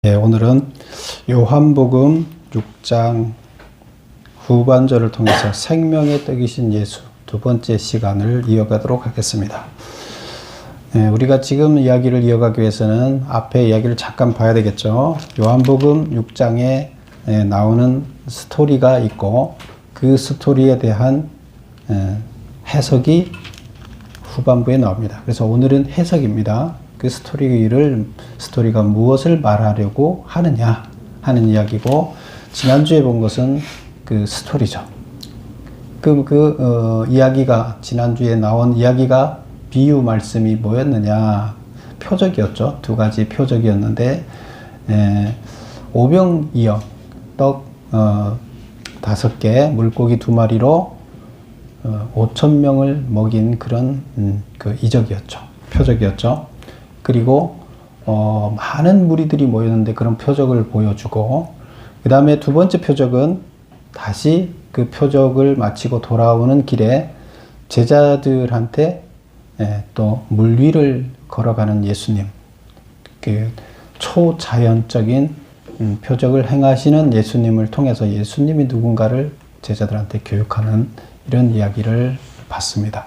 네, 오늘은 요한복음 6장 후반절을 통해서 생명의 떡이신 예수 두 번째 시간을 이어가도록 하겠습니다. 네, 우리가 지금 이야기를 이어가기 위해서는 앞에 이야기를 잠깐 봐야 되겠죠. 요한복음 6장에 나오는 스토리가 있고 그 스토리에 대한 해석이 후반부에 나옵니다. 그래서 오늘은 해석입니다. 그 스토리가 무엇을 말하려고 하느냐 하는 이야기고, 지난주에 본 것은 그 스토리죠. 이야기가, 지난주에 나온 이야기가 비유 말씀이 뭐였느냐? 표적이었죠. 두 가지 표적이었는데, 오병이어, 떡 5개, 물고기 2마리로 5,000명을 먹인 그런 그 이적이었죠. 표적이었죠. 그리고 많은 무리들이 모였는데 그런 표적을 보여주고, 그 다음에 두 번째 표적은 다시 그 표적을 마치고 돌아오는 길에 제자들한테 또 물 위를 걸어가는 예수님, 그 초자연적인 표적을 행하시는 예수님을 통해서 예수님이 누군가를 제자들한테 교육하는 이런 이야기를 봤습니다.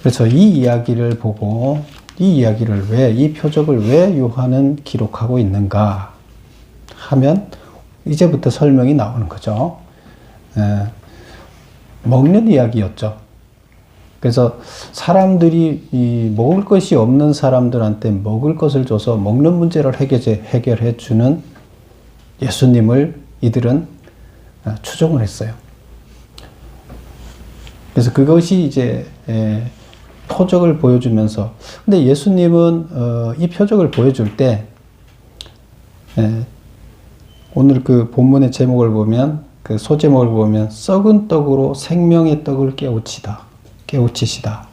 그래서 이 이야기를 보고 이 표적을 왜 요한은 기록하고 있는가 하면 이제부터 설명이 나오는 거죠. 먹는 이야기였죠. 그래서 사람들이 먹을 것이 없는 사람들한테 먹을 것을 줘서 먹는 문제를 해결해 주는 예수님을 이들은 추종을 했어요. 그래서 그것이 이제 표적을 보여주면서, 근데 예수님은 이 표적을 보여줄 때 오늘 그 본문의 제목을 보면, 그 소제목을 보면 썩은 떡으로 생명의 떡을 깨우치시다.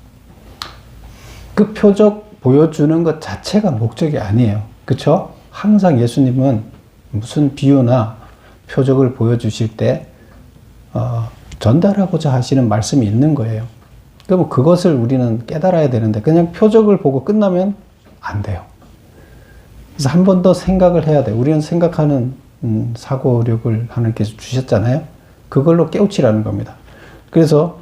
그 표적 보여주는 것 자체가 목적이 아니에요. 그렇죠? 항상 예수님은 무슨 비유나 표적을 보여주실 때 전달하고자 하시는 말씀이 있는 거예요. 그럼 그것을 우리는 깨달아야 되는데 그냥 표적을 보고 끝나면 안 돼요. 그래서 한 번 더 생각을 해야 돼요. 우리는 생각하는 사고력을 하나님께서 주셨잖아요. 그걸로 깨우치라는 겁니다. 그래서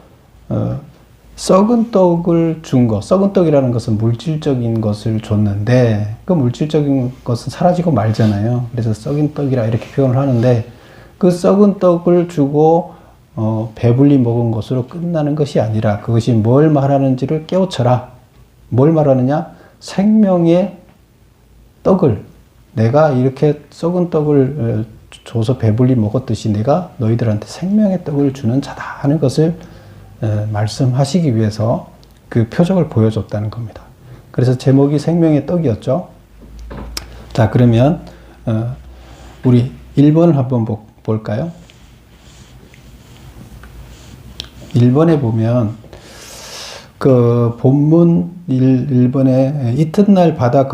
썩은 떡을 준 거, 썩은 떡이라는 것은 물질적인 것을 줬는데 그 물질적인 것은 사라지고 말잖아요. 그래서 썩은 떡이라 이렇게 표현을 하는데, 그 썩은 떡을 주고 배불리 먹은 것으로 끝나는 것이 아니라 그것이 뭘 말하는지를 깨우쳐라. 뭘 말하느냐? 생명의 떡을, 내가 이렇게 썩은 떡을 줘서 배불리 먹었듯이 내가 너희들한테 생명의 떡을 주는 자다 하는 것을 말씀하시기 위해서 그 표적을 보여줬다는 겁니다. 그래서 제목이 생명의 떡이었죠. 자, 그러면 우리 1번을 한번 볼까요? 1번에 보면 그 본문 1번에 이튿날 바다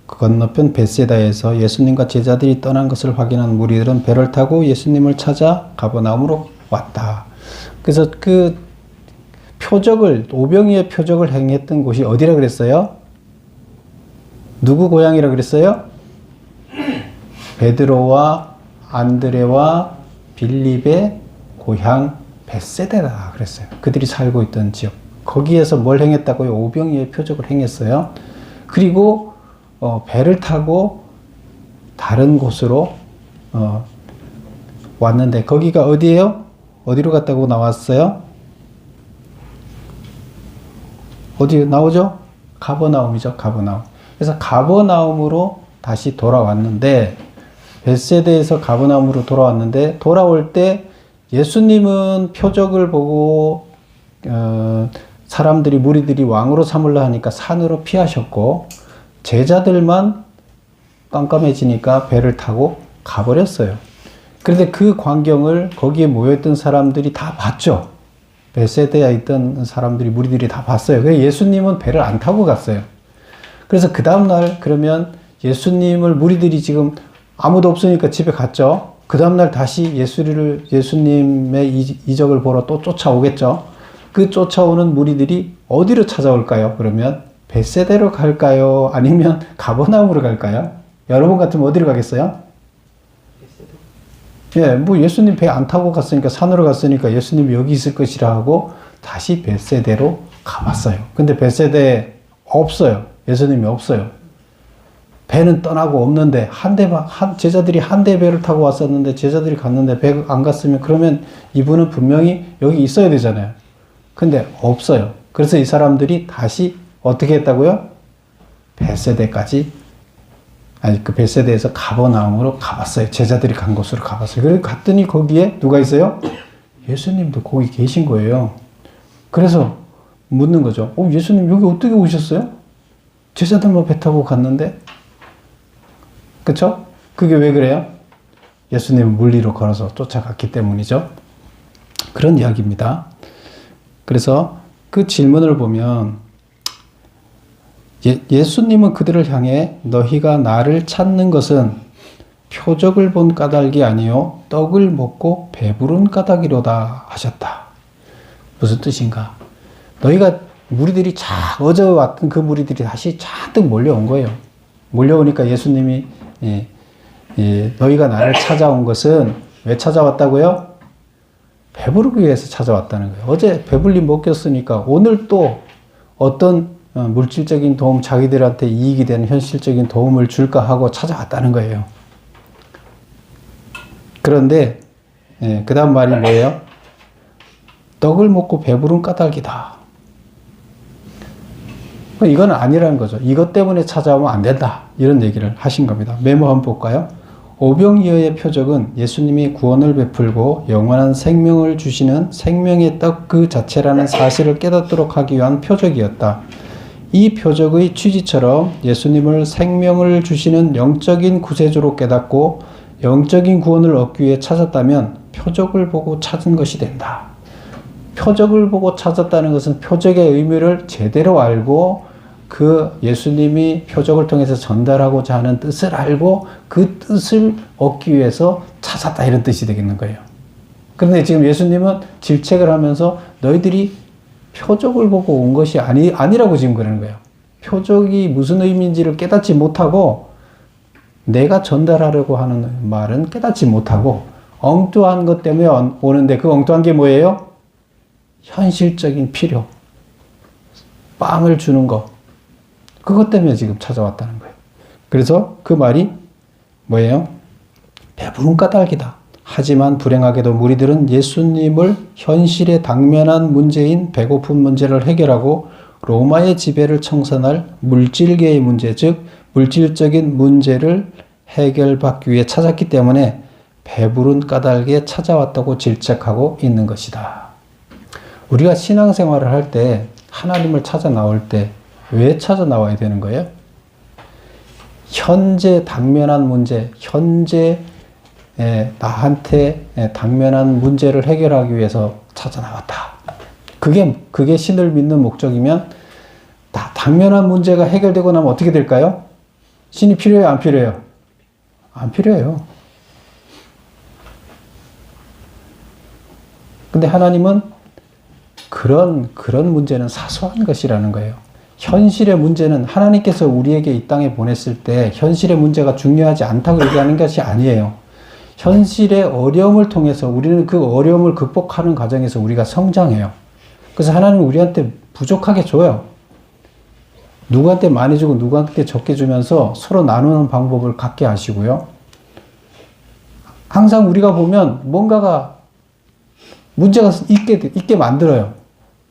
건너편 벳세다에서 예수님과 제자들이 떠난 것을 확인한 무리들은 배를 타고 예수님을 찾아 가버나움으로 왔다. 그래서 그 표적을, 오병이의 표적을 행했던 곳이 어디라 그랬어요? 누구 고향이라 그랬어요? 베드로와 안드레와 빌립의 고향 벳세다라 그랬어요. 그들이 살고 있던 지역. 거기에서 뭘 행했다고요? 오병이의 표적을 행했어요. 그리고 배를 타고 다른 곳으로 왔는데, 거기가 어디예요? 어디로 갔다고 나왔어요? 어디 나오죠? 가버나움이죠. 가버나움. 그래서 가버나움으로 다시 돌아왔는데, 벳세다에서 가버나움으로 돌아왔는데, 돌아올 때 예수님은 표적을 보고 무리들이 왕으로 삼으려 하니까 산으로 피하셨고, 제자들만 깜깜해지니까 배를 타고 가버렸어요. 그런데 그 광경을 거기에 모여있던 사람들이 다 봤죠. 벳세다에 있던 무리들이 다 봤어요. 그래서 예수님은 배를 안 타고 갔어요. 그래서 그 다음날, 그러면 예수님을 무리들이 지금 아무도 없으니까 집에 갔죠. 그 다음날 다시 예수님의 이적을 보러 또 쫓아오겠죠. 그 쫓아오는 무리들이 어디로 찾아올까요? 그러면 벳세대로 갈까요? 아니면 가버나움으로 갈까요? 여러분 같으면 어디로 가겠어요? 예, 뭐 예수님 배 안 타고 갔으니까 산으로 갔으니까 예수님이 여기 있을 것이라 하고 다시 벳세대로 가봤어요. 근데 벳세대에 없어요. 예수님이 없어요. 배는 떠나고 없는데 제자들이 한 대 배를 타고 왔었는데 제자들이 갔는데 배 안 갔으면 그러면 이분은 분명히 여기 있어야 되잖아요. 근데 없어요. 그래서 이 사람들이 다시 어떻게 했다고요? 벳세대까지 그 벳세대에서 가버나움으로 가봤어요. 제자들이 간 곳으로 가봤어요. 그래서 갔더니 거기에 누가 있어요? 예수님도 거기 계신 거예요. 그래서 묻는 거죠. 예수님 여기 어떻게 오셨어요? 제자들만 배 타고 갔는데? 그쵸? 그게 왜 그래요? 예수님은 물리로 걸어서 쫓아갔기 때문이죠. 그런 이야기입니다. 그래서 그 질문을 보면 예수님은 그들을 향해 너희가 나를 찾는 것은 표적을 본 까닭이 아니요 떡을 먹고 배부른 까닭이로다 하셨다. 무슨 뜻인가? 너희가 무리들이 어제 왔던 그 무리들이 다시 잔뜩 몰려온 거예요. 몰려오니까 예수님이 너희가 나를 찾아온 것은 왜 찾아왔다고요? 배부르기 위해서 찾아왔다는 거예요. 어제 배불리 먹였으니까 오늘 또 어떤 물질적인 도움, 자기들한테 이익이 되는 현실적인 도움을 줄까 하고 찾아왔다는 거예요. 그런데 그 다음 말이 뭐예요? 떡을 먹고 배부른 까닭이다. 이건 아니라는 거죠. 이것 때문에 찾아오면 안 된다. 이런 얘기를 하신 겁니다. 메모 한번 볼까요? 오병이어의 표적은 예수님이 구원을 베풀고 영원한 생명을 주시는 생명의 떡 그 자체라는 사실을 깨닫도록 하기 위한 표적이었다. 이 표적의 취지처럼 예수님을 생명을 주시는 영적인 구세주로 깨닫고 영적인 구원을 얻기 위해 찾았다면 표적을 보고 찾은 것이 된다. 표적을 보고 찾았다는 것은 표적의 의미를 제대로 알고 그 예수님이 표적을 통해서 전달하고자 하는 뜻을 알고 그 뜻을 얻기 위해서 찾았다 이런 뜻이 되겠는 거예요. 그런데 지금 예수님은 질책을 하면서 너희들이 표적을 보고 온 것이 아니라고 지금 그러는 거예요. 표적이 무슨 의미인지를 깨닫지 못하고 내가 전달하려고 하는 말은 깨닫지 못하고 엉뚱한 것 때문에 오는데 그 엉뚱한 게 뭐예요? 현실적인 필요. 빵을 주는 것. 그것 때문에 지금 찾아왔다는 거예요. 그래서 그 말이 뭐예요? 배부른 까닭이다. 하지만 불행하게도 무리들은 예수님을 현실에 당면한 문제인 배고픈 문제를 해결하고 로마의 지배를 청산할 물질계의 문제, 즉 물질적인 문제를 해결받기 위해 찾았기 때문에 배부른 까닭에 찾아왔다고 질책하고 있는 것이다. 우리가 신앙생활을 할 때 하나님을 찾아 나올 때 왜 찾아 나와야 되는 거예요? 현재 당면한 문제, 현재 나한테 당면한 문제를 해결하기 위해서 찾아 나왔다. 그게 신을 믿는 목적이면 당면한 문제가 해결되고 나면 어떻게 될까요? 신이 필요해요, 안 필요해요? 안 필요해요. 근데 하나님은 그런 문제는 사소한 것이라는 거예요. 현실의 문제는 하나님께서 우리에게 이 땅에 보냈을 때 현실의 문제가 중요하지 않다고 얘기하는 것이 아니에요. 현실의 어려움을 통해서 우리는 그 어려움을 극복하는 과정에서 우리가 성장해요. 그래서 하나님은 우리한테 부족하게 줘요. 누구한테 많이 주고 누구한테 적게 주면서 서로 나누는 방법을 갖게 하시고요. 항상 우리가 보면 뭔가가 문제가 있게 만들어요.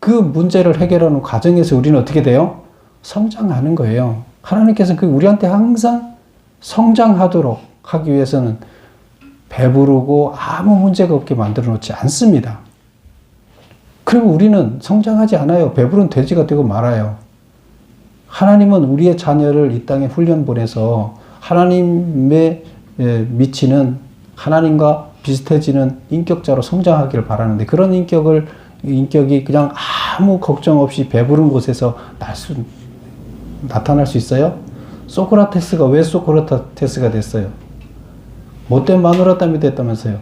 그 문제를 해결하는 과정에서 우리는 어떻게 돼요? 성장하는 거예요. 하나님께서는 우리한테 항상 성장하도록 하기 위해서는 배부르고 아무 문제가 없게 만들어 놓지 않습니다. 그리고 우리는 성장하지 않아요. 배부른 돼지가 되고 말아요. 하나님은 우리의 자녀를 이 땅에 훈련 보내서 하나님의 미치는 하나님과 비슷해지는 인격자로 성장하기를 바라는데 그런 인격이 그냥 아무 걱정 없이 배부른 곳에서 나타날 수 있어요? 소크라테스가 왜 소크라테스가 됐어요? 못된 마누라 때문에 됐다면서요.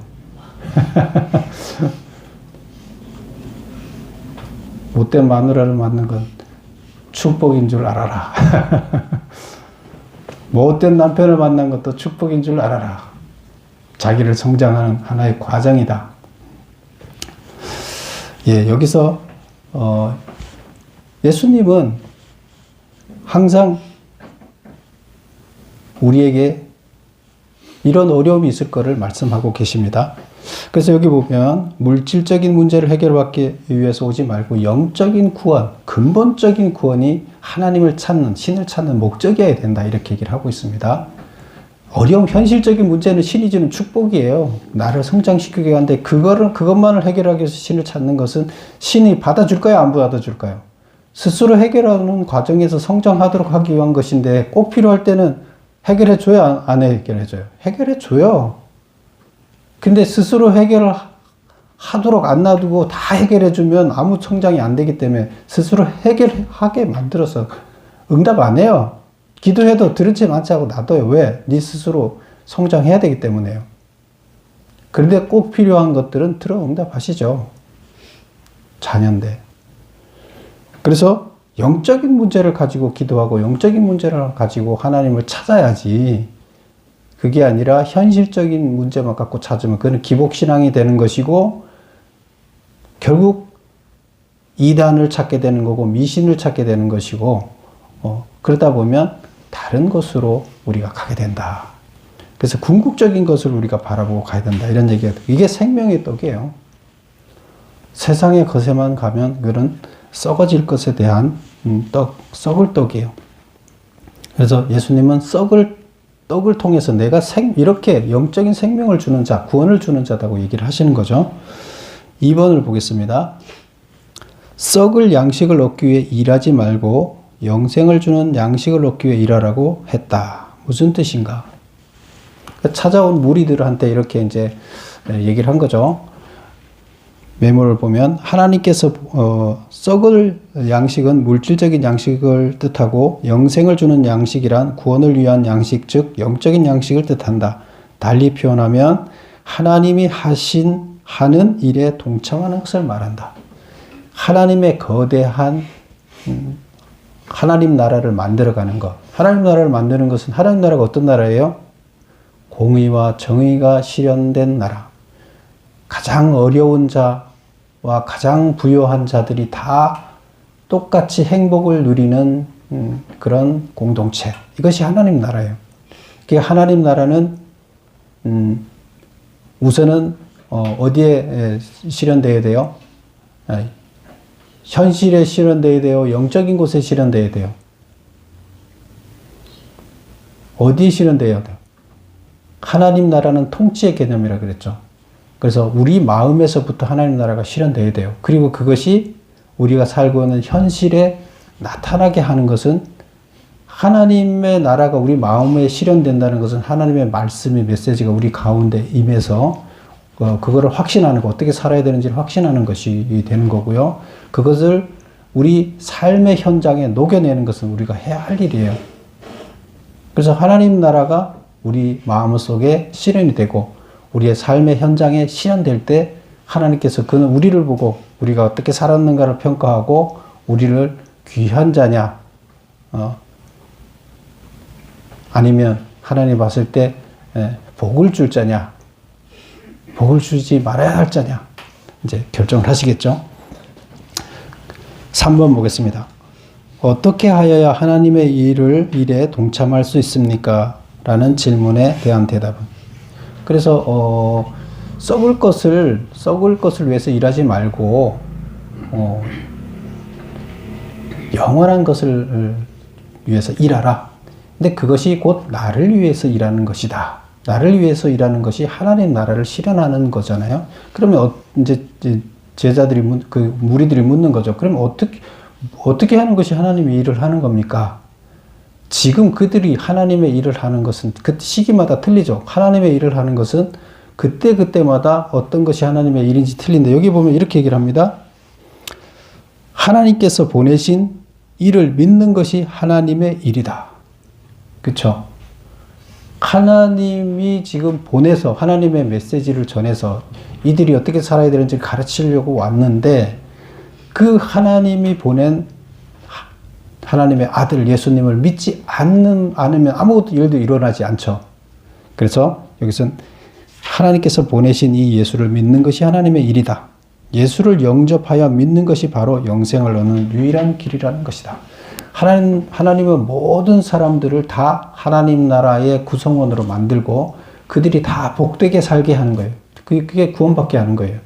못된 마누라를 만난 건 축복인 줄 알아라. 못된 남편을 만난 것도 축복인 줄 알아라. 자기를 성장하는 하나의 과정이다. 예, 여기서 예수님은 항상 우리에게 이런 어려움이 있을 것을 말씀하고 계십니다. 그래서 여기 보면 물질적인 문제를 해결받기 위해서 오지 말고 영적인 구원, 근본적인 구원이 하나님을 찾는, 신을 찾는 목적이어야 된다. 이렇게 얘기를 하고 있습니다. 어려운 현실적인 문제는 신이 주는 축복이에요. 나를 성장시키게 하는데 그것만을 해결하기 위해서 신을 찾는 것은 신이 받아줄까요? 안 받아줄까요? 스스로 해결하는 과정에서 성장하도록 하기 위한 것인데 꼭 필요할 때는 해결해줘요? 안 해결해줘요? 해결해줘요. 근데 스스로 해결을 하도록 안 놔두고 다 해결해주면 아무 성장이 안 되기 때문에 스스로 해결하게 만들어서 응답 안 해요. 기도해도 들은 채 많지 하고 놔둬요. 왜? 네 스스로 성장해야 되기 때문에요. 그런데 꼭 필요한 것들은 들어 응답하시죠. 자녀인데. 그래서 영적인 문제를 가지고 기도하고 영적인 문제를 가지고 하나님을 찾아야지, 그게 아니라 현실적인 문제만 갖고 찾으면 그건 기복신앙이 되는 것이고 결국 이단을 찾게 되는 거고 미신을 찾게 되는 것이고 그러다 보면 다른 것으로 우리가 가게 된다. 그래서 궁극적인 것을 우리가 바라보고 가야 된다. 이런 얘기가 돼요. 이게 생명의 떡이에요. 세상의 것에만 가면 그런 썩어질 것에 대한 썩을 떡이에요. 그래서 예수님은 떡을 통해서 내가 이렇게 영적인 생명을 주는 자, 구원을 주는 자다고 얘기를 하시는 거죠. 2번을 보겠습니다. 썩을 양식을 얻기 위해 일하지 말고 영생을 주는 양식을 얻기 위해 일하라고 했다. 무슨 뜻인가? 찾아온 무리들한테 이렇게 이제 얘기를 한 거죠. 메모를 보면 하나님께서 썩을 양식은 물질적인 양식을 뜻하고 영생을 주는 양식이란 구원을 위한 양식, 즉 영적인 양식을 뜻한다. 달리 표현하면 하나님이 하는 일에 동참하는 것을 말한다. 하나님의 거대한 하나님 나라를 만들어가는 것. 하나님 나라를 만드는 것은 하나님 나라가 어떤 나라예요? 공의와 정의가 실현된 나라. 가장 어려운 자와 가장 부유한 자들이 다 똑같이 행복을 누리는 그런 공동체. 이것이 하나님 나라예요. 하나님 나라는 우선은 어디에 실현되어야 돼요? 현실에 실현되어야 돼요? 영적인 곳에 실현되어야 돼요? 어디에 실현되어야 돼요? 하나님 나라는 통치의 개념이라 그랬죠. 그래서 우리 마음에서부터 하나님 나라가 실현되어야 돼요. 그리고 그것이 우리가 살고 있는 현실에 나타나게 하는 것은 하나님의 나라가 우리 마음에 실현된다는 것은 하나님의 말씀의 메시지가 우리 가운데 임해서 그거를 확신하는 거, 어떻게 살아야 되는지를 확신하는 것이 되는 거고요. 그것을 우리 삶의 현장에 녹여내는 것은 우리가 해야 할 일이에요. 그래서 하나님 나라가 우리 마음속에 실현이 되고 우리의 삶의 현장에 실현될 때 하나님께서 그는 우리를 보고 우리가 어떻게 살았는가를 평가하고 우리를 귀한 자냐 아니면 하나님 봤을 때 복을 줄 자냐 복을 주지 말아야 할 자냐 이제 결정을 하시겠죠. 3번 보겠습니다. 어떻게 하여야 하나님의 일에 동참할 수 있습니까? 라는 질문에 대한 대답은, 그래서 썩을 것을 위해서 일하지 말고 영원한 것을 위해서 일하라. 근데 그것이 곧 나를 위해서 일하는 것이다. 나를 위해서 일하는 것이 하나님 나라를 실현하는 거잖아요. 그러면 이제 제자들이 무리들이 묻는 거죠. 그럼 어떻게 하는 것이 하나님의 일을 하는 겁니까? 지금 그들이 하나님의 일을 하는 것은 그 시기마다 틀리죠. 하나님의 일을 하는 것은 그때마다 어떤 것이 하나님의 일인지 틀린데, 여기 보면 이렇게 얘기를 합니다. 하나님께서 보내신 일을 믿는 것이 하나님의 일이다. 그렇죠? 하나님이 지금 보내서 하나님의 메시지를 전해서 이들이 어떻게 살아야 되는지 가르치려고 왔는데, 그 하나님이 보낸 하나님의 아들 예수님을 믿지 않으면 아무것도 일도 일어나지 않죠. 그래서 여기서는 하나님께서 보내신 이 예수를 믿는 것이 하나님의 일이다. 예수를 영접하여 믿는 것이 바로 영생을 얻는 유일한 길이라는 것이다. 하나님은 모든 사람들을 다 하나님 나라의 구성원으로 만들고 그들이 다 복되게 살게 하는 거예요. 그게 구원받게 하는 거예요.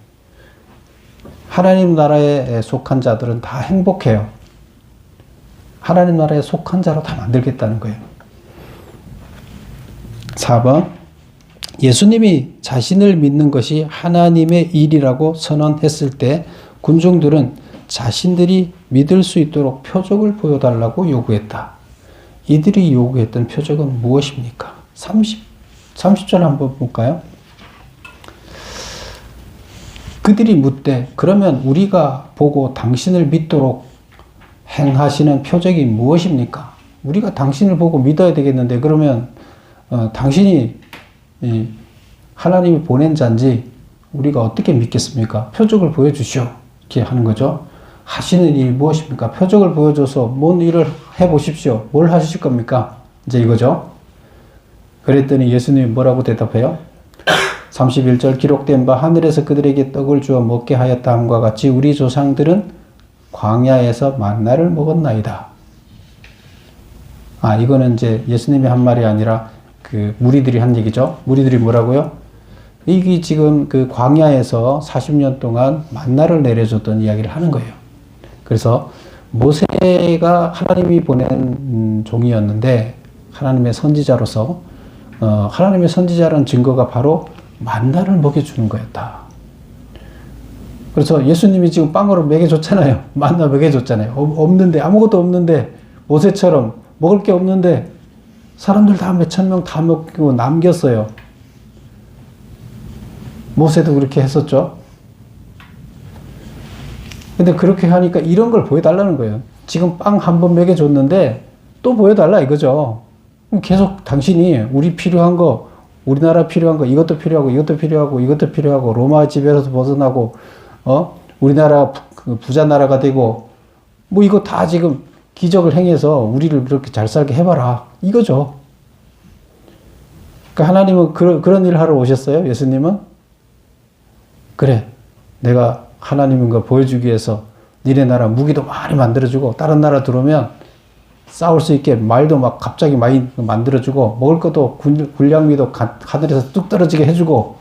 하나님 나라에 속한 자들은 다 행복해요. 하나님 나라에 속한 자로 다 만들겠다는 거예요. 4번, 예수님이 자신을 믿는 것이 하나님의 일이라고 선언했을 때 군중들은 자신들이 믿을 수 있도록 표적을 보여달라고 요구했다. 이들이 요구했던 표적은 무엇입니까? 30절 한번 볼까요? 그들이 묻되 그러면 우리가 보고 당신을 믿도록 행하시는 표적이 무엇입니까? 우리가 당신을 보고 믿어야 되겠는데 그러면 당신이 하나님이 보낸 자인지 우리가 어떻게 믿겠습니까? 표적을 보여주시오. 이렇게 하는 거죠. 하시는 일이 무엇입니까? 표적을 보여줘서 뭔 일을 해보십시오. 뭘 하실 겁니까? 이제 이거죠. 그랬더니 예수님이 뭐라고 대답해요? 31절 기록된 바 하늘에서 그들에게 떡을 주어 먹게 하였다 함과 같이 우리 조상들은 광야에서 만나를 먹었나이다. 이거는 이제 예수님이 한 말이 아니라 그 무리들이 한 얘기죠. 무리들이 뭐라고요? 이게 지금 그 광야에서 40년 동안 만나를 내려줬던 이야기를 하는 거예요. 그래서 모세가 하나님이 보낸 종이었는데 하나님의 선지자로서 하나님의 선지자라는 증거가 바로 만나를 먹여주는 거였다. 그래서 예수님이 지금 빵으로 먹여줬잖아요. 만나 먹여줬잖아요. 없는데, 아무것도 없는데, 모세처럼 먹을 게 없는데, 사람들 다 몇천 명 다 먹고 남겼어요. 모세도 그렇게 했었죠. 근데 그렇게 하니까 이런 걸 보여달라는 거예요. 지금 빵 한 번 먹여줬는데, 또 보여달라 이거죠. 계속 당신이 우리 필요한 거, 우리나라 필요한 거, 이것도 필요하고, 이것도 필요하고, 이것도 필요하고, 로마 지배로서 벗어나고, 우리나라 부자 나라가 되고, 뭐 이거 다 지금 기적을 행해서 우리를 그렇게 잘 살게 해봐라. 이거죠. 그러니까 하나님은 그런 일을 하러 오셨어요? 예수님은? 그래. 내가 하나님인 거 보여주기 위해서 니네 나라 무기도 많이 만들어주고, 다른 나라 들어오면 싸울 수 있게 말도 막 갑자기 많이 만들어주고, 먹을 것도 군량미도 하늘에서 뚝 떨어지게 해주고,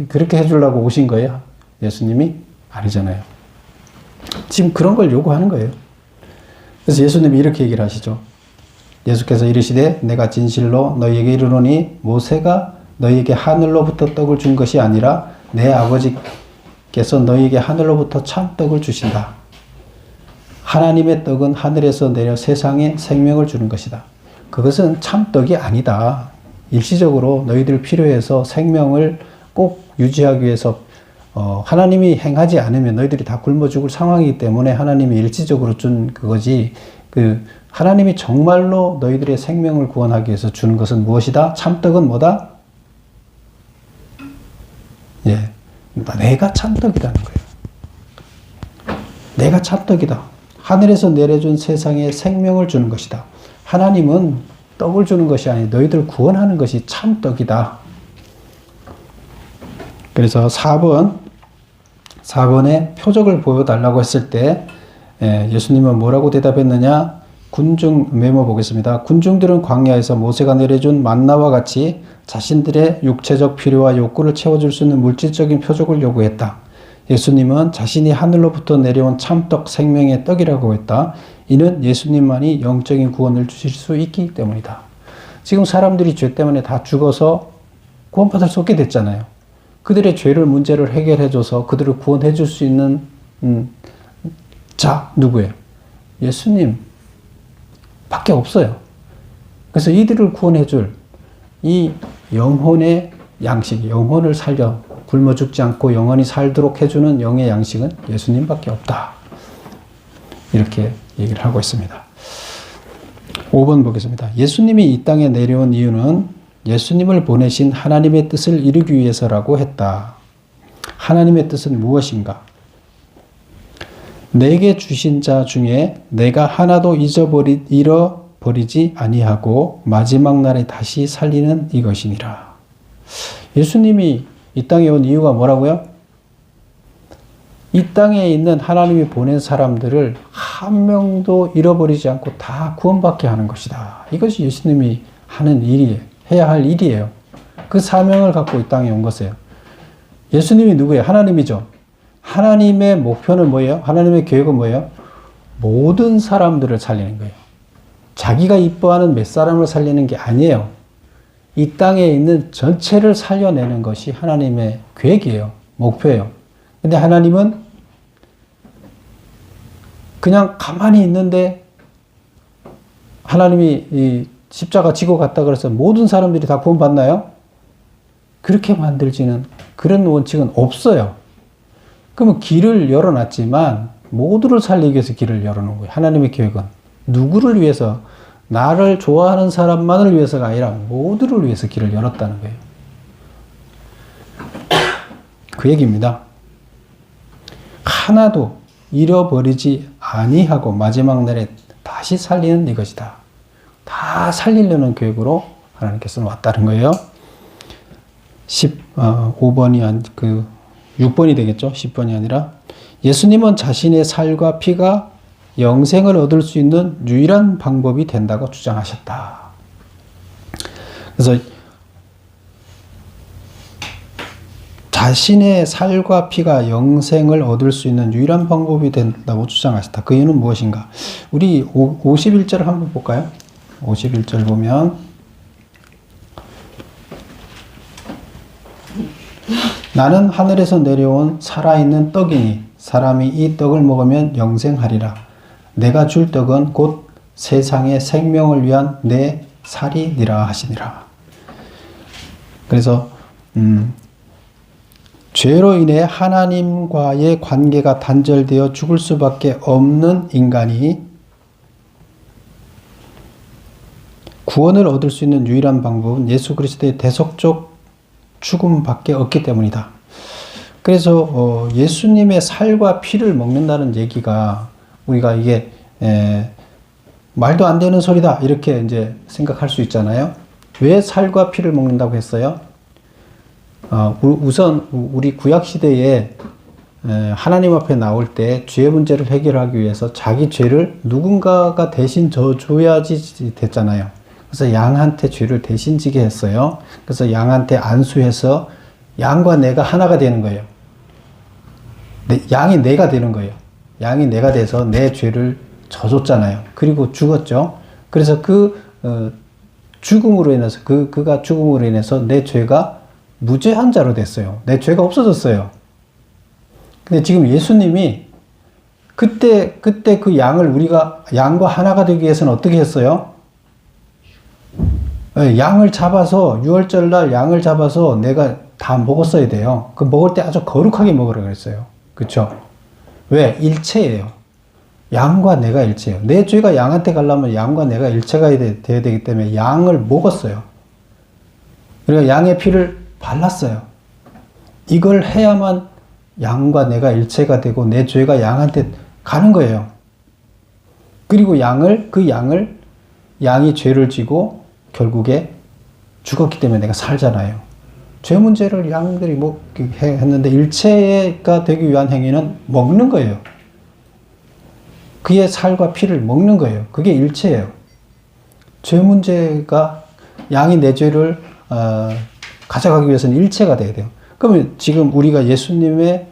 그렇게 해주려고 오신 거예요? 예수님이? 아니잖아요. 지금 그런 걸 요구하는 거예요. 그래서 예수님이 이렇게 얘기를 하시죠. 예수께서 이르시되 내가 진실로 너희에게 이르노니 모세가 너희에게 하늘로부터 떡을 준 것이 아니라 내 아버지께서 너희에게 하늘로부터 참 떡을 주신다. 하나님의 떡은 하늘에서 내려 세상에 생명을 주는 것이다. 그것은 참 떡이 아니다. 일시적으로 너희들 필요해서 생명을 꼭 유지하기 위해서 하나님이 행하지 않으면 너희들이 다 굶어 죽을 상황이기 때문에 하나님이 일시적으로 준 그거지, 하나님이 정말로 너희들의 생명을 구원하기 위해서 주는 것은 무엇이다? 참떡은 뭐다? 예. 내가 참떡이라는 거예요. 내가 참떡이다. 하늘에서 내려준 세상에 생명을 주는 것이다. 하나님은 떡을 주는 것이 아니 너희들 구원하는 것이 참떡이다. 그래서 4번에 표적을 보여달라고 했을 때 예수님은 뭐라고 대답했느냐? 군중 메모 보겠습니다. 군중들은 광야에서 모세가 내려준 만나와 같이 자신들의 육체적 필요와 욕구를 채워줄 수 있는 물질적인 표적을 요구했다. 예수님은 자신이 하늘로부터 내려온 참떡 생명의 떡이라고 했다. 이는 예수님만이 영적인 구원을 주실 수 있기 때문이다. 지금 사람들이 죄 때문에 다 죽어서 구원받을 수 없게 됐잖아요. 그들의 죄를 문제를 해결해줘서 그들을 구원해 줄 수 있는 자 누구예요? 예수님 밖에 없어요. 그래서 이들을 구원해 줄 이 영혼의 양식, 영혼을 살려 굶어 죽지 않고 영원히 살도록 해주는 영의 양식은 예수님밖에 없다. 이렇게 얘기를 하고 있습니다. 5번 보겠습니다. 예수님이 이 땅에 내려온 이유는 예수님을 보내신 하나님의 뜻을 이루기 위해서라고 했다. 하나님의 뜻은 무엇인가? 내게 주신 자 중에 내가 하나도 잃어버리지 아니하고 마지막 날에 다시 살리는 이것이니라. 예수님이 이 땅에 온 이유가 뭐라고요? 이 땅에 있는 하나님이 보낸 사람들을 한 명도 잃어버리지 않고 다 구원받게 하는 것이다. 이것이 예수님이 하는 일이에요. 해야 할 일이에요. 그 사명을 갖고 이 땅에 온 것이에요. 예수님이 누구예요? 하나님이죠. 하나님의 목표는 뭐예요? 하나님의 계획은 뭐예요? 모든 사람들을 살리는 거예요. 자기가 이뻐하는 몇 사람을 살리는 게 아니에요. 이 땅에 있는 전체를 살려내는 것이 하나님의 계획이에요. 목표예요. 근데 하나님은 그냥 가만히 있는데 하나님이 이 십자가 지고 갔다 그래서 모든 사람들이 다 구원받나요? 그렇게 만들지는 그런 원칙은 없어요. 그러면 길을 열어놨지만 모두를 살리기 위해서 길을 열어놓은 거예요. 하나님의 계획은 누구를 위해서? 나를 좋아하는 사람만을 위해서가 아니라 모두를 위해서 길을 열었다는 거예요. 그 얘기입니다. 하나도 잃어버리지 아니하고 마지막 날에 다시 살리는 이것이다. 다 살리려는 계획으로 하나님께서는 왔다는 거예요. 5번이 6번이 되겠죠. 10번이 아니라 예수님은 자신의 살과 피가 영생을 얻을 수 있는 유일한 방법이 된다고 주장하셨다. 그래서 자신의 살과 피가 영생을 얻을 수 있는 유일한 방법이 된다고 주장하셨다. 그 이유는 무엇인가? 우리 51절을 한번 볼까요? 51절 보면 나는 하늘에서 내려온 살아있는 떡이니 사람이 이 떡을 먹으면 영생하리라. 내가 줄 떡은 곧 세상의 생명을 위한 내 살이니라 하시니라. 그래서 죄로 인해 하나님과의 관계가 단절되어 죽을 수밖에 없는 인간이 구원을 얻을 수 있는 유일한 방법은 예수 그리스도의 대속적 죽음밖에 없기 때문이다. 그래서 예수님의 살과 피를 먹는다는 얘기가 우리가 이게 말도 안 되는 소리다 이렇게 이제 생각할 수 있잖아요. 왜 살과 피를 먹는다고 했어요? 우선 우리 구약 시대에 하나님 앞에 나올 때 죄 문제를 해결하기 위해서 자기 죄를 누군가가 대신 져줘야지 됐잖아요. 그래서 양한테 죄를 대신 지게 했어요. 그래서 양한테 안수해서 양과 내가 하나가 되는 거예요. 양이 내가 되는 거예요. 양이 내가 돼서 내 죄를 져줬잖아요. 그리고 죽었죠. 그래서 죽음으로 인해서 그가 죽음으로 인해서 내 죄가 무죄한 자로 됐어요. 내 죄가 없어졌어요. 근데 지금 예수님이 그때 그 양을 우리가 양과 하나가 되기 위해서는 어떻게 했어요? 양을 잡아서 유월절 날 양을 잡아서 내가 다 먹었어야 돼요. 그 먹을 때 아주 거룩하게 먹으라 그랬어요. 그렇죠? 왜? 일체예요. 양과 내가 일체예요. 내 죄가 양한테 가려면 양과 내가 일체가 돼야 되기 때문에 양을 먹었어요. 그리고 양의 피를 발랐어요. 이걸 해야만 양과 내가 일체가 되고 내 죄가 양한테 가는 거예요. 그리고 양이 죄를 지고 결국에 죽었기 때문에 내가 살잖아요. 죄 문제를 양들이 했는데 일체가 되기 위한 행위는 먹는 거예요. 그의 살과 피를 먹는 거예요. 그게 일체예요. 죄 문제가 양이 내 죄를 가져가기 위해서는 일체가 돼야 돼요. 그러면 지금 우리가 예수님의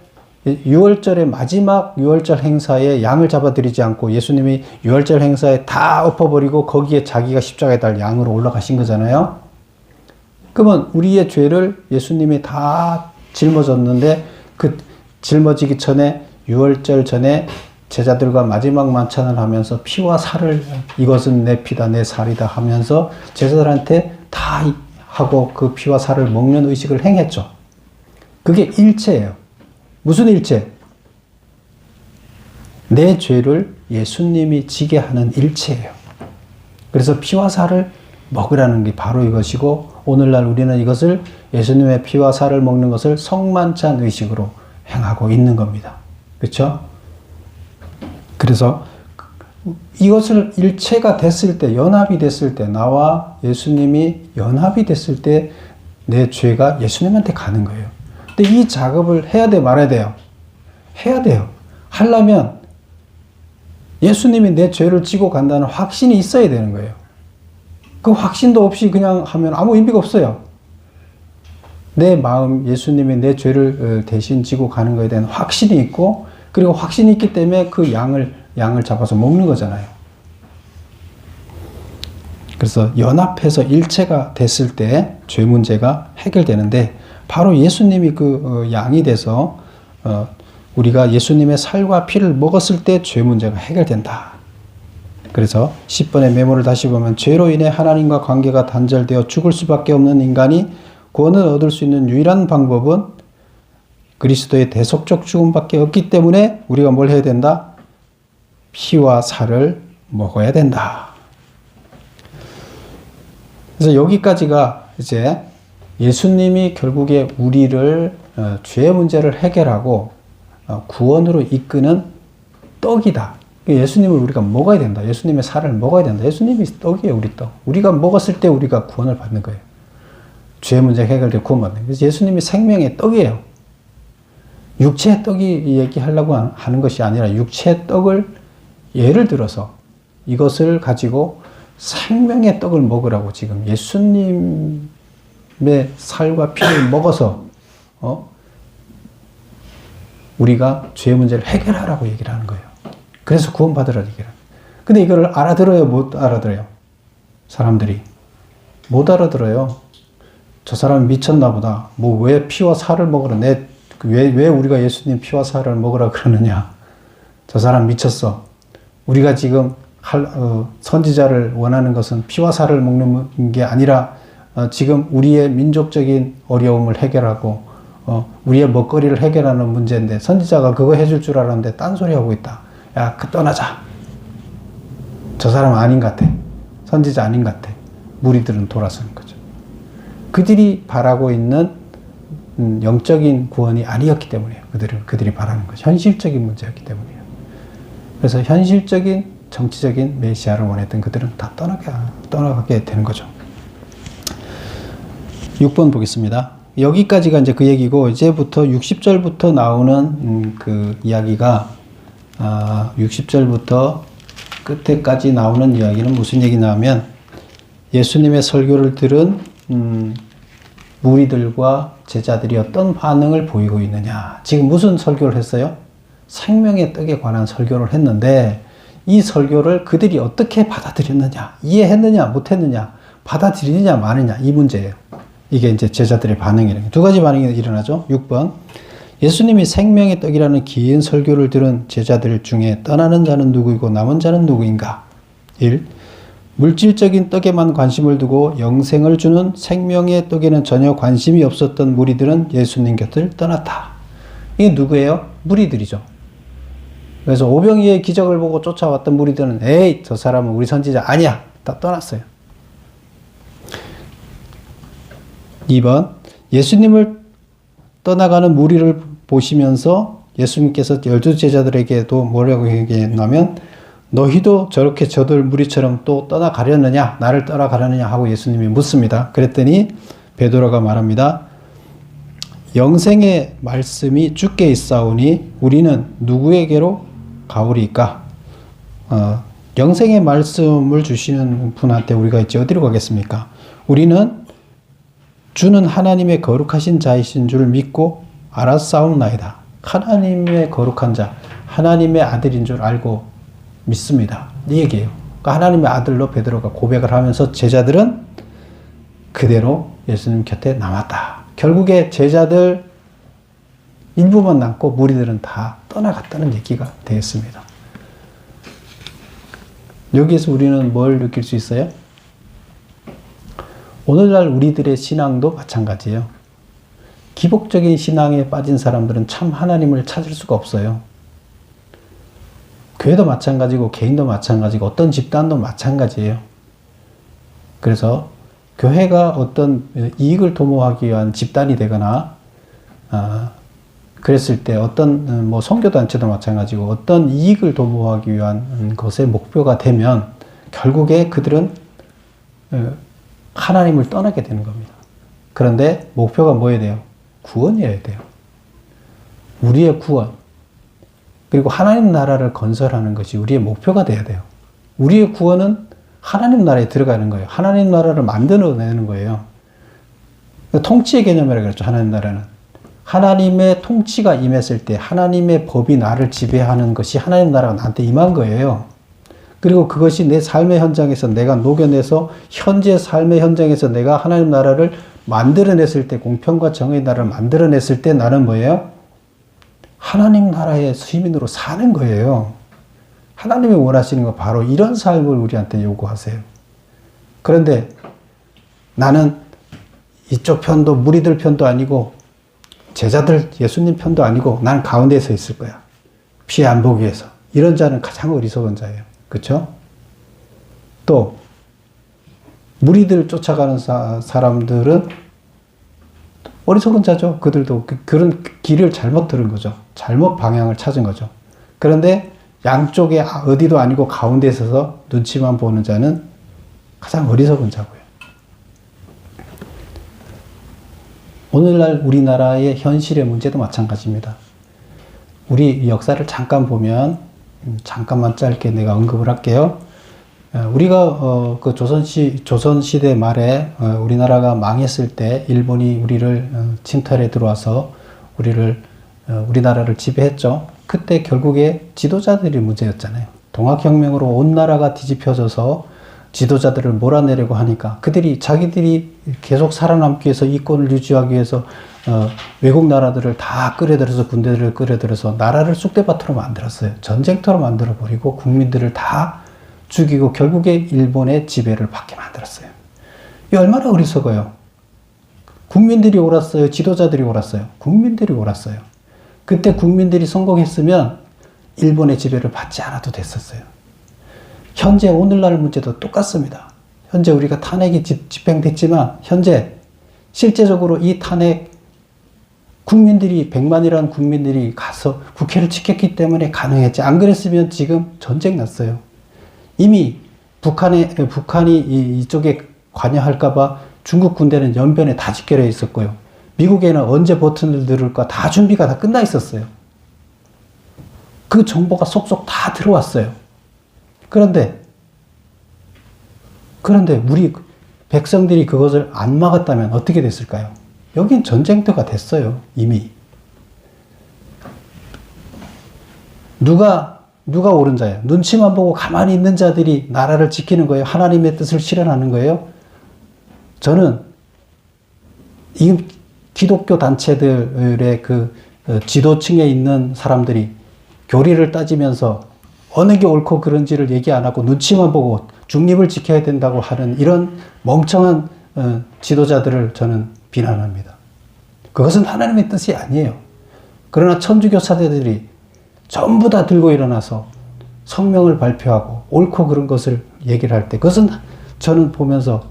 6월절의 마지막 6월절 행사에 양을 잡아드리지 않고 예수님이 6월절 행사에 다 엎어버리고 거기에 자기가 십자가에 달 양으로 올라가신 거잖아요. 그러면 우리의 죄를 예수님이 다 짊어졌는데 그 짊어지기 전에 6월절 전에 제자들과 마지막 만찬을 하면서 피와 살을 이것은 내 피다 내 살이다 하면서 제자들한테 다 하고 그 피와 살을 먹는 의식을 행했죠. 그게 일체예요. 무슨 일체? 내 죄를 예수님이 지게 하는 일체예요. 그래서 피와 살을 먹으라는 게 바로 이것이고 오늘날 우리는 이것을 예수님의 피와 살을 먹는 것을 성만찬 의식으로 행하고 있는 겁니다. 그렇죠? 그래서 이것을 일체가 됐을 때, 연합이 됐을 때, 나와 예수님이 연합이 됐을 때 내 죄가 예수님한테 가는 거예요. 근데 이 작업을 해야 돼, 말아야 돼요? 해야 돼요. 하려면 예수님이 내 죄를 지고 간다는 확신이 있어야 되는 거예요. 그 확신도 없이 그냥 하면 아무 의미가 없어요. 내 마음, 예수님이 내 죄를 대신 지고 가는 것에 대한 확신이 있고, 그리고 확신이 있기 때문에 그 양을 잡아서 먹는 거잖아요. 그래서 연합해서 일체가 됐을 때 죄 문제가 해결되는데, 바로 예수님이 그 양이 돼서 우리가 예수님의 살과 피를 먹었을 때 죄 문제가 해결된다. 그래서 10번의 메모를 다시 보면, 죄로 인해 하나님과 관계가 단절되어 죽을 수밖에 없는 인간이 구원을 얻을 수 있는 유일한 방법은 그리스도의 대속적 죽음밖에 없기 때문에 우리가 뭘 해야 된다? 피와 살을 먹어야 된다. 그래서 여기까지가 이제 예수님이 결국에 우리를 죄의 문제를 해결하고 구원으로 이끄는 떡이다. 예수님을 우리가 먹어야 된다. 예수님의 살을 먹어야 된다. 예수님이 떡이에요, 우리 떡. 우리가 먹었을 때 우리가 구원을 받는 거예요. 죄의 문제 해결되고 구원받는 거예요. 그래서 예수님이 생명의 떡이에요. 육체의 떡이 얘기하려고 하는 것이 아니라, 육체의 떡을 예를 들어서 이것을 가지고 생명의 떡을 먹으라고 지금 예수님의 살과 피를 먹어서 우리가 죄의 문제를 해결하라고 얘기를 하는 거예요. 그래서 구원받으라고 얘기를 하는 거예요. 근데 이걸 알아들어요, 못 알아들어요? 사람들이 못 알아들어요. 저 사람이 미쳤나 보다. 뭐 왜 피와 살을 먹으라, 왜 우리가 예수님 피와 살을 먹으라 그러느냐. 저 사람 미쳤어. 우리가 지금 선지자를 원하는 것은 피와 살을 먹는 게 아니라 지금 우리의 민족적인 어려움을 해결하고 우리의 먹거리를 해결하는 문제인데, 선지자가 그거 해줄 줄 알았는데 딴소리 하고 있다. 야, 떠나자. 저 사람 아닌 것 같아. 선지자 아닌 것 같아. 무리들은 돌아서는 거죠. 그들이 바라고 있는 영적인 구원이 아니었기 때문이에요. 그들이 바라는 것이 현실적인 문제였기 때문이에요. 그래서 현실적인 정치적인 메시아를 원했던 그들은 다 떠나가게 되는 거죠. 6번 보겠습니다. 여기까지가 이제 그 얘기고, 이제부터 60절부터 나오는 그 이야기가 60절부터 끝에까지 나오는 이야기는 무슨 얘기냐면, 예수님의 설교를 들은 무리들과 제자들이 어떤 반응을 보이고 있느냐. 지금 무슨 설교를 했어요? 생명의 떡에 관한 설교를 했는데, 이 설교를 그들이 어떻게 받아들였느냐, 이해했느냐, 못했느냐, 받아들이느냐, 마느냐, 이 문제예요. 이게 이제 제자들의 반응이에요. 두 가지 반응이 일어나죠. 6번. 예수님이 생명의 떡이라는 긴 설교를 들은 제자들 중에 떠나는 자는 누구이고 남은 자는 누구인가? 1. 물질적인 떡에만 관심을 두고 영생을 주는 생명의 떡에는 전혀 관심이 없었던 무리들은 예수님 곁을 떠났다. 이게 누구예요? 무리들이죠. 그래서 오병이의 기적을 보고 쫓아왔던 무리들은, 에이, 저 사람은 우리 선지자 아니야. 다 떠났어요. 2번. 예수님을 떠나가는 무리를 보시면서 예수님께서 12제자들에게도 뭐라고 얘기했냐면, 너희도 저렇게 저들 무리처럼 또 떠나가려느냐, 나를 떠나가려느냐 하고 예수님이 묻습니다. 그랬더니 베드로가 말합니다. 영생의 말씀이 주께 있사오니 우리는 누구에게로 가오리까? 영생의 말씀을 주시는 분한테 우리가 이제 어디로 가겠습니까? 우리는 주는 하나님의 거룩하신 자이신 줄 믿고 알았사옵나이다. 하나님의 거룩한 자, 하나님의 아들인 줄 알고 믿습니다. 이 얘기예요. 그러니까 하나님의 아들로 베드로가 고백을 하면서 제자들은 그대로 예수님 곁에 남았다. 결국에 제자들 일부만 남고 무리들은 다 떠나갔다는 얘기가 되겠습니다. 여기에서 우리는 뭘 느낄 수 있어요? 오늘날 우리들의 신앙도 마찬가지예요. 기복적인 신앙에 빠진 사람들은 참 하나님을 찾을 수가 없어요. 교회도 마찬가지고 개인도 마찬가지고 어떤 집단도 마찬가지예요. 그래서 교회가 어떤 이익을 도모하기 위한 집단이 되거나 그랬을 때 어떤 뭐 선교단체도 마찬가지고 어떤 이익을 도모하기 위한 것의 목표가 되면 결국에 그들은 하나님을 떠나게 되는 겁니다. 그런데 목표가 뭐여야 돼요? 구원이어야 돼요. 우리의 구원. 그리고 하나님 나라를 건설하는 것이 우리의 목표가 돼야 돼요. 우리의 구원은 하나님 나라에 들어가는 거예요. 하나님 나라를 만들어내는 거예요. 통치의 개념이라고 그랬죠. 하나님 나라는. 하나님의 통치가 임했을 때 하나님의 법이 나를 지배하는 것이 하나님 나라가 나한테 임한 거예요. 그리고 그것이 내 삶의 현장에서 내가 녹여내서 현재 삶의 현장에서 내가 하나님 나라를 만들어냈을 때, 공평과 정의의 나라를 만들어냈을 때 나는 뭐예요? 하나님 나라의 시민으로 사는 거예요. 하나님이 원하시는 거 바로 이런 삶을 우리한테 요구하세요. 그런데 나는 이쪽 편도 무리들 편도 아니고 제자들 예수님 편도 아니고 나는 가운데에 서 있을 거야. 피해 안 보기 위해서. 이런 자는 가장 어리석은 자예요. 그렇죠? 또 무리들 쫓아가는 사람들은 어리석은 자죠. 그들도 그런 길을 잘못 들은 거죠. 잘못 방향을 찾은 거죠. 그런데 양쪽에 어디도 아니고 가운데에 서서 눈치만 보는 자는 가장 어리석은 자고요. 오늘날 우리나라의 현실의 문제도 마찬가지입니다. 우리 역사를 잠깐 보면, 잠깐만 짧게 내가 언급을 할게요. 우리가 그 조선시대 말에 우리나라가 망했을 때 일본이 우리를 침탈해 들어와서 우리나라를 지배했죠. 그때 결국에 지도자들이 문제였잖아요. 동학혁명으로 온 나라가 뒤집혀져서 지도자들을 몰아내려고 하니까 자기들이 계속 살아남기 위해서 이권을 유지하기 위해서 외국 나라들을 다 끌어들여서 군대들을 끌어들여서 나라를 쑥대밭으로 만들었어요. 전쟁터로 만들어버리고 국민들을 다 죽이고 결국에 일본의 지배를 받게 만들었어요. 이 얼마나 어리석어요. 국민들이 옳았어요? 지도자들이 옳았어요? 국민들이 옳았어요. 그때 국민들이 성공했으면 일본의 지배를 받지 않아도 됐었어요. 현재 오늘날 문제도 똑같습니다. 현재 우리가 탄핵이 집행됐지만 현재 실제적으로 이 탄핵 국민들이 100만이라는 국민들이 가서 국회를 지켰기 때문에 가능했지. 안 그랬으면 지금 전쟁 났어요. 이미 북한이 이쪽에 관여할까봐 중국 군대는 연변에 다 집결해 있었고요. 미국에는 언제 버튼을 누를까 다 준비가 다 끝나 있었어요. 그 정보가 속속 다 들어왔어요. 그런데 우리 백성들이 그것을 안 막았다면 어떻게 됐을까요? 여긴 전쟁터가 됐어요. 이미. 누가 옳은 자예요? 눈치만 보고 가만히 있는 자들이 나라를 지키는 거예요? 하나님의 뜻을 실현하는 거예요? 저는 이 기독교 단체들의 그 지도층에 있는 사람들이 교리를 따지면서 어느 게 옳고 그른지를 얘기 안 하고 눈치만 보고 중립을 지켜야 된다고 하는 이런 멍청한 지도자들을 저는 비난합니다. 그것은 하나님의 뜻이 아니에요. 그러나 천주교사들이 전부 다 들고 일어나서 성명을 발표하고 옳고 그른 것을 얘기를 할 때 그것은 저는 보면서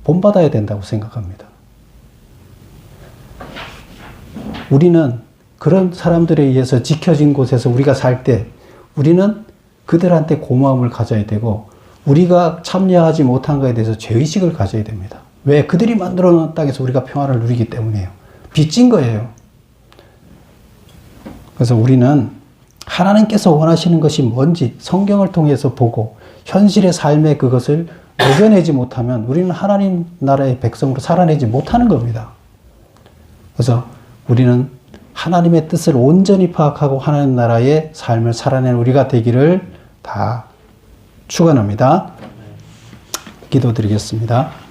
본받아야 된다고 생각합니다. 우리는 그런 사람들에 의해서 지켜진 곳에서 우리가 살 때 우리는 그들한테 고마움을 가져야 되고 우리가 참여하지 못한 것에 대해서 죄의식을 가져야 됩니다. 왜? 그들이 만들어 놓은 땅에서 우리가 평화를 누리기 때문이에요. 빚진 거예요. 그래서 우리는 하나님께서 원하시는 것이 뭔지 성경을 통해서 보고 현실의 삶에 그것을 녹여내지 못하면 우리는 하나님 나라의 백성으로 살아내지 못하는 겁니다. 그래서 우리는 하나님의 뜻을 온전히 파악하고 하나님 나라의 삶을 살아내는 우리가 되기를 다 축원합니다. 기도드리겠습니다.